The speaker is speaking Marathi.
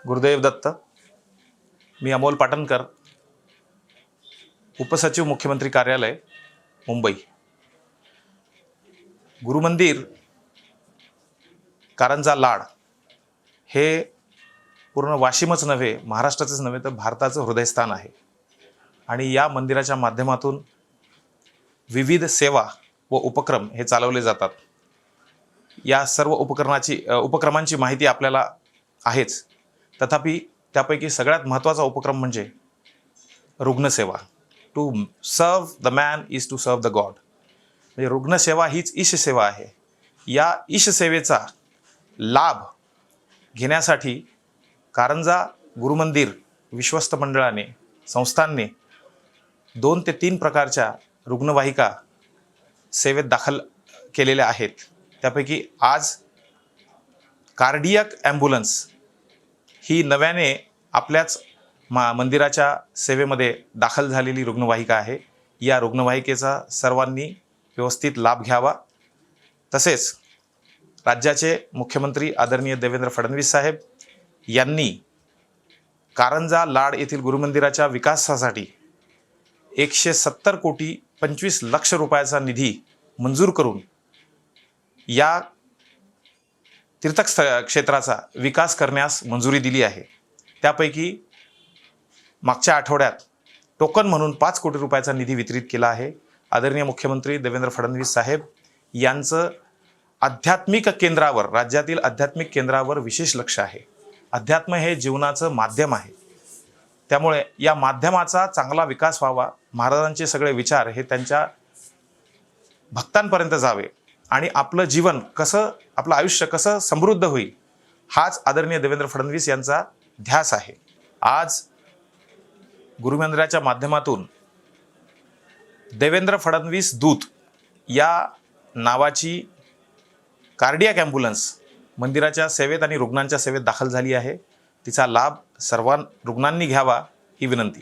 गुरुदेव दत्त. मी अमोल पाटणकर, उपसचिव मुख्यमंत्री कार्यालय, मुंबई. गुरुमंदिर कारंजा लाड हे पूर्ण वाशिमच नव्हे, महाराष्ट्राचंच नव्हे तर भारताचं हृदयस्थान आहे. आणि या मंदिराच्या माध्यमातून विविध सेवा व उपक्रम हे चालवले जातात. या सर्व उपक्रमांची माहिती आपल्याला आहेच. तथापि त्यापैकी सगळ्यात महत्त्वाचा उपक्रम म्हणजे रुग्णसेवा. To serve the man is to serve the God. म्हणजे रुग्णसेवा हीच ईशसेवा आहे. या ईशसेवेचा लाभ घेण्यासाठी कारंजा गुरुमंदिर विश्वस्त मंडळाने, संस्थांनी 2 ते 3 प्रकारच्या रुग्णवाहिका सेवेत दाखल केलेल्या आहेत. त्यापैकी आज कार्डियक ॲम्ब्युलन्स ही नव्याने आपल्याच मंदिराच्या सेवेमध्ये दाखल झालेली रुग्णवाहिका आहे. या रुग्णवाहिकेचा सर्वांनी व्यवस्थित लाभ घ्यावा. तसेच राज्याचे मुख्यमंत्री आदरणीय देवेंद्र फडणवीस साहेब यांनी कारंजा लाड येथील गुरुमंदिराच्या विकासासाठी 170 कोटी 25 लक्ष रुपयाचा निधी मंजूर करून या तीर्थस्थळ क्षेत्राचा विकास करण्यास मंजुरी दिली आहे. त्यापैकी मागच्या आठवड्यात टोकन म्हणून 5 कोटी रुपयाचा निधी वितरित केला आहे. आदरणीय मुख्यमंत्री देवेंद्र फडणवीस साहेब यांचं आध्यात्मिक केंद्रावर, राज्यातील आध्यात्मिक केंद्रावर विशेष लक्ष आहे. अध्यात्म हे जीवनाचं माध्यम आहे. त्यामुळे या माध्यमाचा चांगला विकास व्हावा, महाराजांचे सगळे विचार हे त्यांच्या भक्तांपर्यंत जावे आणि आपलं जीवन कसं, आपलं आयुष्य कसं समृद्ध होईल, हाच आदरणीय देवेंद्र फडणवीस यांचा ध्यास आहे. आज गुरुमंदिराच्या माध्यमातून देवेंद्र फडणवीस दूत या नावाची कार्डियक ॲम्ब्युलन्स मंदिराच्या सेवेत आणि रुग्णांच्या सेवेत दाखल झाली आहे. तिचा लाभ सर्व रुग्णांनी घ्यावा ही विनंती.